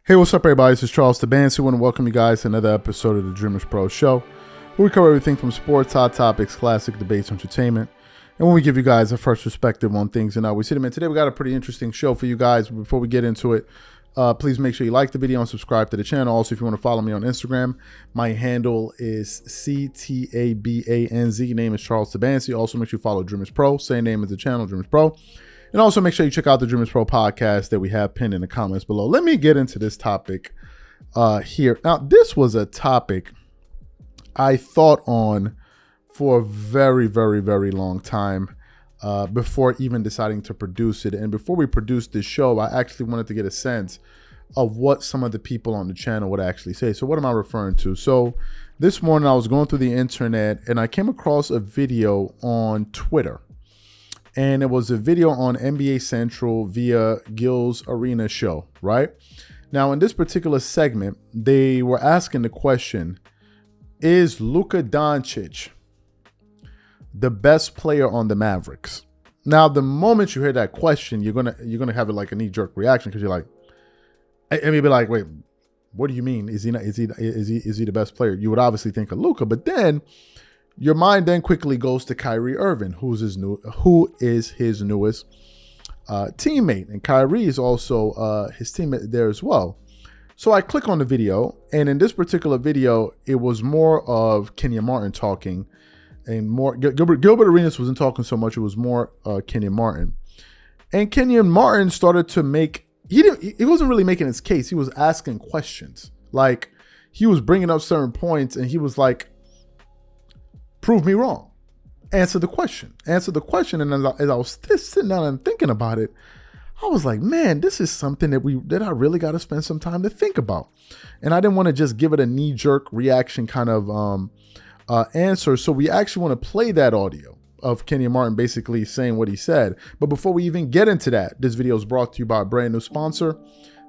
Hey, what's up, everybody? This is Charles Tabansi. I want to welcome you guys to another episode of the Dreamerspro Show, where we cover everything from sports, hot topics, classic debates, entertainment, and when we give you guys a first perspective on things and how we see them. And today we got a pretty interesting show for you guys. Before we get into it, please make sure you like the video and subscribe to the channel. Also, if you want to follow me on Instagram, my handle is CTABANZ. Name is Charles Tabansi. Also, make sure you follow Dreamerspro. Same name as the channel, Dreamerspro. And also make sure you check out the Dreamerspro podcast that we have pinned in the comments below. Let me get into this topic here. Now, this was a topic I thought on for a very, very, very long time before even deciding to produce it. And before we produced this show, I actually wanted to get a sense of what some of the people on the channel would actually say. So what am I referring to? So this morning I was going through the internet and I came across a video on Twitter. And it was a video on NBA Central via Gil's Arena show, right? Now, in this particular segment, they were asking the question, is Luka Doncic the best player on the Mavericks? Now, the moment you hear that question, you're gonna have it like a knee-jerk reaction because you're like, I mean, be like, wait, what do you mean? Is he the best player? You would obviously think of Luka, but then your mind then quickly goes to Kyrie Irving, who is his newest teammate, and Kyrie is also his teammate there as well. So I click on the video, and in this particular video, it was more of Kenyon Martin talking, and more Gilbert Arenas wasn't talking so much. It was more Kenyon Martin, and Kenyon Martin started to make he wasn't really making his case. He was asking questions, like he was bringing up certain points, and he was like, prove me wrong. Answer the question. And as I was sitting down and thinking about it, I was like, man, this is something that I really got to spend some time to think about. And I didn't want to just give it a knee-jerk reaction kind of answer. So we actually want to play that audio of Kenyon Martin basically saying what he said. But before we even get into that, this video is brought to you by a brand new sponsor,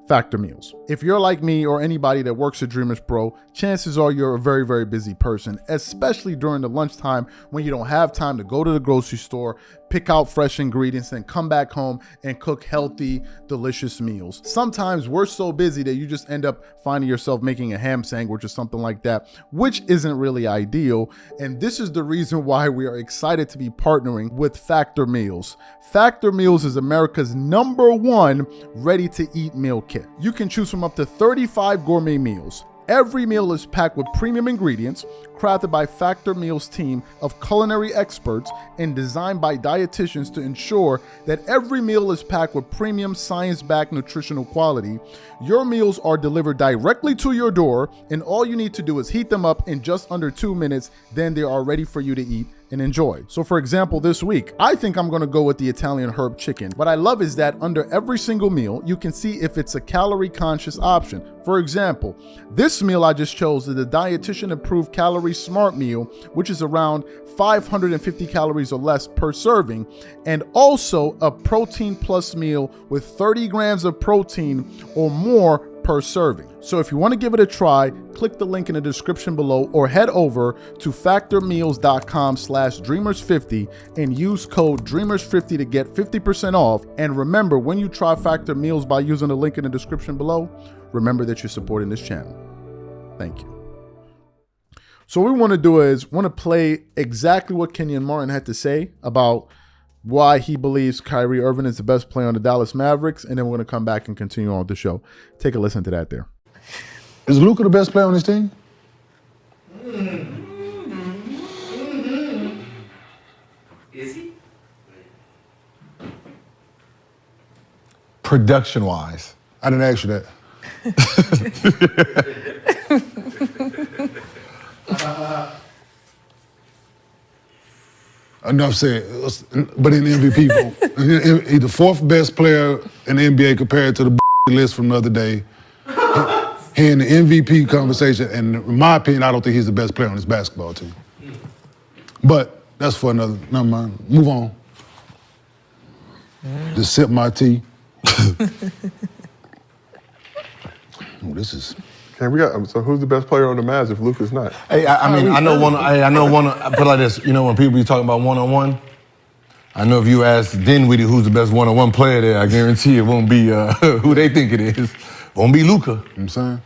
Factor Meals. If you're like me or anybody that works at Dreamerspro, chances are you're a very, very busy person, especially during the lunchtime when you don't have time to go to the grocery store, pick out fresh ingredients, and come back home and cook healthy, delicious meals. Sometimes we're so busy that you just end up finding yourself making a ham sandwich or something like that, which isn't really ideal. And this is the reason why we are excited to be partnering with Factor Meals. Factor Meals is America's #1 ready-to-eat meal kit. You can choose from up to 35 gourmet meals. Every meal is packed with premium ingredients, crafted by Factor Meals' team of culinary experts and designed by dietitians to ensure that every meal is packed with premium science-backed nutritional quality. Your meals are delivered directly to your door, and all you need to do is heat them up in just under 2 minutes. Then they are ready for you to eat and enjoy. So for example, this week, I think I'm gonna go with the Italian herb chicken. What I love is that under every single meal, you can see if it's a calorie conscious option. For example, this meal I just chose is the dietitian approved calorie smart meal, which is around 550 calories or less per serving, and also a protein plus meal with 30 grams of protein or more per serving. So if you want to give it a try, click the link in the description below or head over to factormeals.com/dreamers50 and use code dreamers50 to get 50% off. And remember, when you try Factor Meals by using the link in the description below, remember that you're supporting this channel. Thank you. So what we want to do is play exactly what Kenyon Martin had to say about why he believes Kyrie Irving is the best player on the Dallas Mavericks, and then we're going to come back and continue on with the show. Take a listen to that there. Is Luka the best player on his team? Is he? Production-wise. I didn't ask you that. Enough said, but in the MVP vote, he's the 4th best player in the NBA compared to the list from the other day. He in the MVP conversation, and in my opinion, I don't think he's the best player on his basketball team. But that's for another, never mind. Move on. Just sip my tea. Oh, this is. Okay, so who's the best player on the Mavs if Luka's not? Hey, I know one. Put it like this. You know, when people be talking about one-on-one, I know if you ask Dinwiddie who's the best one-on-one player there, I guarantee it won't be who they think it is. Won't be Luka. You know what I'm saying?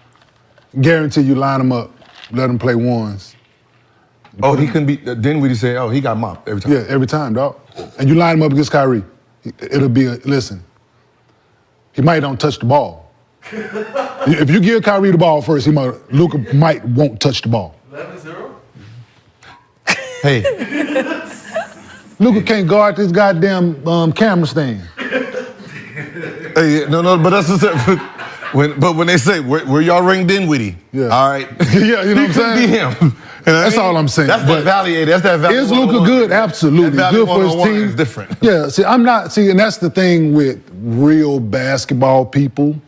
Guarantee you line them up, let them play ones. Oh, he couldn't be. Then we say, oh, he got mopped every time. Yeah, every time, dog. And you line him up against Kyrie, it'll be listen, he might don't touch the ball. If you give Kyrie the ball first, Luka won't touch the ball. 11-0? Hey. Luka can't guard this goddamn camera stand. Hey, no, but that's the when they say, where y'all ring Dinwiddie? Yeah. All right. Yeah, you know what I'm saying? He couldn't be him. That's all I'm saying. That's that value. That's that value. Is Luka good? Absolutely. Good for his team. Is different. Yeah, and that's the thing with real basketball people.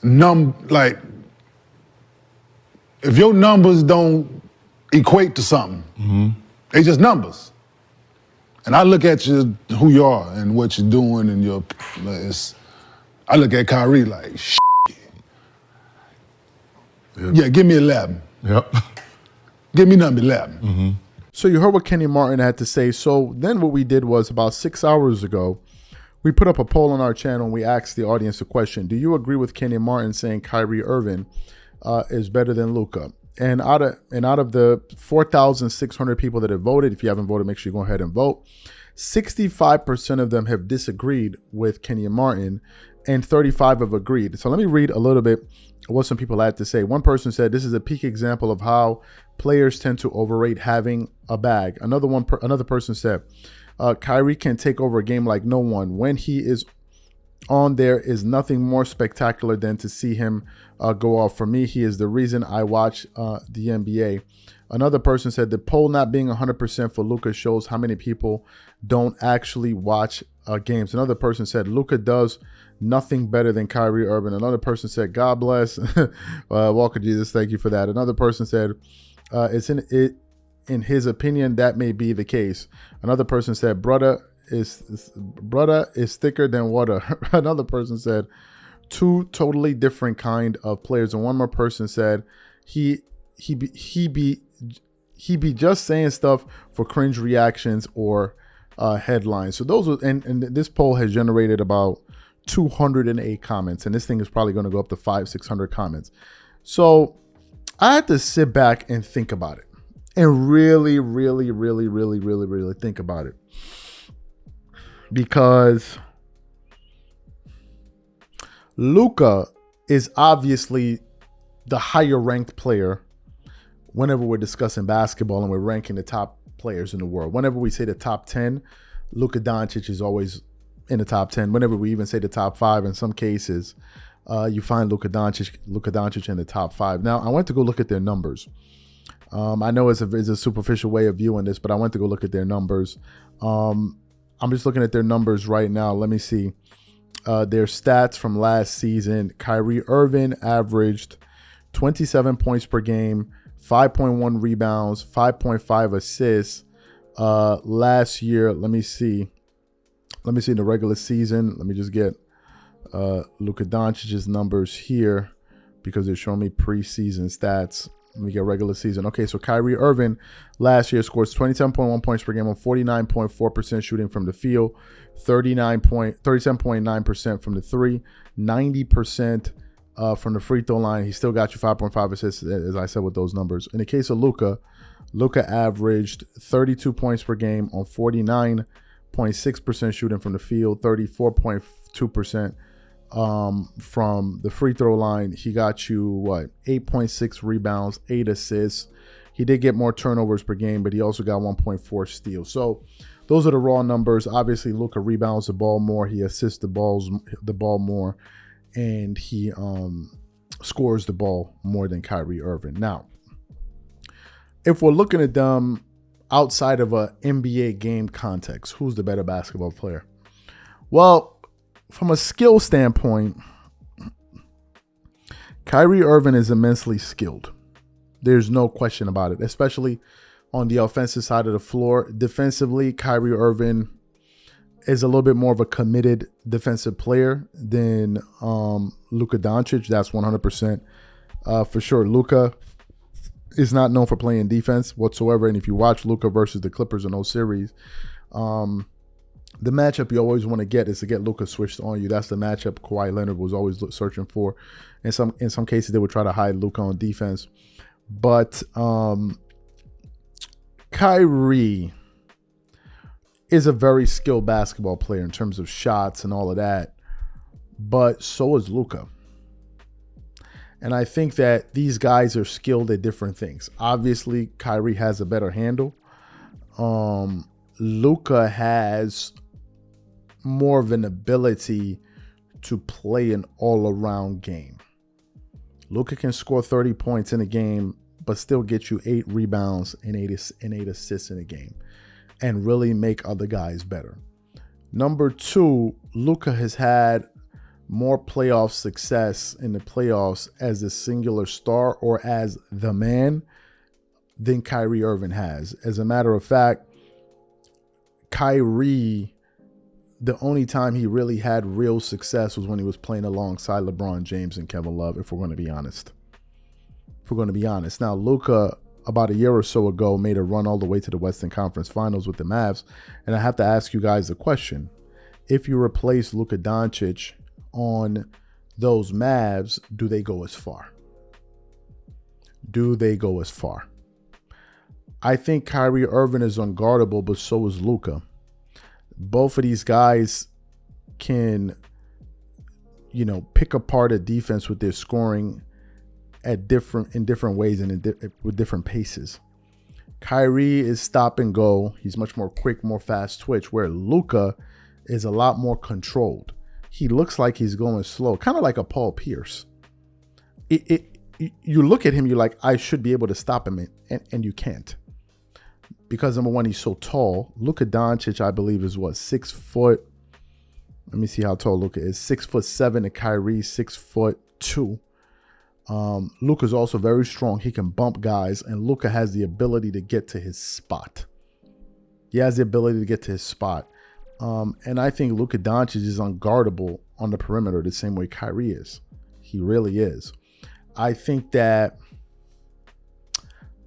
Like, if your numbers don't equate to something, they just numbers. And I look at you, who you are and what you're doing, and I look at Kyrie like, shit. Yep. Yeah, give me 11. Yep. Give me number 11. So you heard what Kenny Martin had to say. So then what we did was about 6 hours ago, we put up a poll on our channel and we asked the audience a question. Do you agree with Kenny Martin saying Kyrie Irving is better than Luka? And out of the 4,600 people that have voted, if you haven't voted, make sure you go ahead and vote. 65% of them have disagreed with Kenny Martin and 35 have agreed. So let me read a little bit what some people had to say. One person said, this is a peak example of how players tend to overrate having a bag. Another person said, Kyrie can take over a game like no one. When he is on, there is nothing more spectacular than to see him go off. For me, he is the reason I watch the NBA. Another person said the poll not being 100% for Luka shows how many people don't actually watch games. Another person said Luka does nothing better than Kyrie Irving. Another person said, God bless. Walker Jesus, thank you for that. Another person said, in his opinion, that may be the case. Another person said, brother is thicker than water. Another person said, two totally different kind of players. And one more person said, he be just saying stuff for cringe reactions or headlines. So those are, and this poll has generated about 208 comments, and this thing is probably going to go up to 500-600 comments. So I had to sit back and think about it, and really think about it, because Luka is obviously the higher ranked player whenever we're discussing basketball and we're ranking the top players in the world. Whenever we say the top 10, Luka Doncic is always in the top 10. Whenever we even say the top 5, in some cases, you find Luka Doncic in the top 5. Now, I went to go look at their numbers. I know it's a superficial way of viewing this, but I went to go look at their numbers. I'm just looking at their numbers right now. Let me see. Their stats from last season. Kyrie Irving averaged 27 points per game, 5.1 rebounds, 5.5 assists. Last year, let me see in the regular season. Let me just get Luka Doncic's numbers here because they're showing me preseason stats. Let me get regular season. Okay, so Kyrie Irving last year scores 27.1 points per game on 49.4% shooting from the field, 37.9% from the three, 90% from the free throw line. He still got you 5.5 assists, as I said, with those numbers. In the case of Luka averaged 32 points per game on 49.6% shooting from the field, 34.2% from the free throw line. He got you 8.6 rebounds, 8 assists. He did get more turnovers per game, but he also got 1.4 steals. So those are the raw numbers. Obviously, Luka rebounds the ball more, he assists the ball more, and he scores the ball more than Kyrie Irving. Now, if we're looking at them outside of a NBA game context, who's the better basketball player? Well, from a skill standpoint, Kyrie Irving is immensely skilled. There's no question about it, especially on the offensive side of the floor. Defensively, Kyrie Irving is a little bit more of a committed defensive player than Luka Doncic. That's 100% for sure. Luka is not known for playing defense whatsoever. And if you watch Luka versus the Clippers in those series, the matchup you always want to get is to get Luka switched on you. That's the matchup Kawhi Leonard was always searching for. In some cases, they would try to hide Luka on defense. But Kyrie is a very skilled basketball player in terms of shots and all of that. But so is Luka. And I think that these guys are skilled at different things. Obviously, Kyrie has a better handle. Luka has more of an ability to play an all-around game. Luka can score 30 points in a game, but still get you 8 rebounds and 8 assists in a game and really make other guys better. Number 2, Luka has had more playoff success in the playoffs as a singular star or as the man than Kyrie Irving has. As a matter of fact, Kyrie, the only time he really had real success was when he was playing alongside LeBron James and Kevin Love, if we're going to be honest. Now, Luka, about a year or so ago, made a run all the way to the Western Conference Finals with the Mavs. And I have to ask you guys the question. If you replace Luka Doncic on those Mavs, do they go as far? I think Kyrie Irving is unguardable, but so is Luka. Both of these guys can, pick apart a defense with their scoring in different ways and with different paces. Kyrie is stop and go. He's much more quick, more fast twitch, where Luka is a lot more controlled. He looks like he's going slow, kind of like a Paul Pierce. You look at him, you're like, I should be able to stop him, and you can't. Because number one, he's so tall. Luka Doncic, I believe, is 6 foot. Let me see how tall Luka is. 6'7", and Kyrie 6'2". Luka's also very strong. He can bump guys, and Luka has the ability to get to his spot. And I think Luka Doncic is unguardable on the perimeter the same way Kyrie is. He really is. I think that,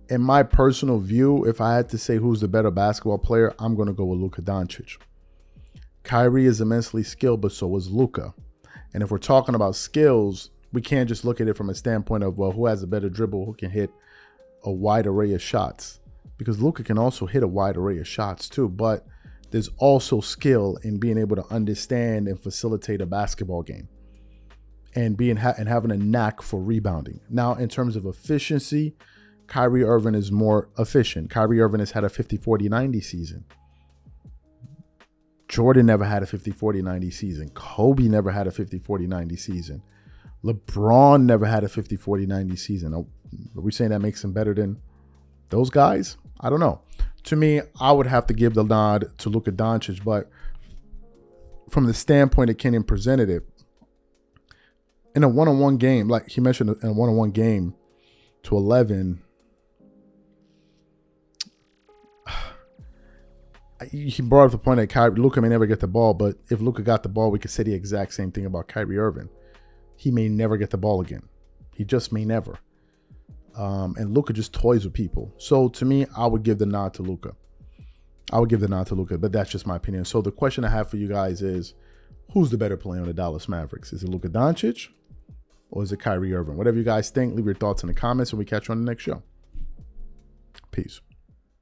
in my personal view, if I had to say who's the better basketball player, I'm going to go with Luka Doncic. Kyrie is immensely skilled, but so is Luka. And if we're talking about skills, we can't just look at it from a standpoint of, well, who has a better dribble, who can hit a wide array of shots. Because Luka can also hit a wide array of shots too, but there's also skill in being able to understand and facilitate a basketball game and having a knack for rebounding. Now, in terms of efficiency, Kyrie Irving is more efficient. Kyrie Irving has had a 50-40-90 season. Jordan never had a 50-40-90 season. Kobe never had a 50-40-90 season. LeBron never had a 50-40-90 season. Are we saying that makes him better than those guys? I don't know. To me, I would have to give the nod to Luka Doncic, but from the standpoint that Kenyon presented it, in a one-on-one game, like he mentioned, in a one-on-one game to 11, he brought up the point that Luka may never get the ball, but if Luka got the ball, we could say the exact same thing about Kyrie Irving. He may never get the ball again. He just may never. And Luka just toys with people. So to me, I would give the nod to Luka. But that's just my opinion. So the question I have for you guys is, who's the better player on the Dallas Mavericks? Is it Luka Doncic or is it Kyrie Irving? Whatever you guys think, leave your thoughts in the comments and we catch you on the next show. Peace.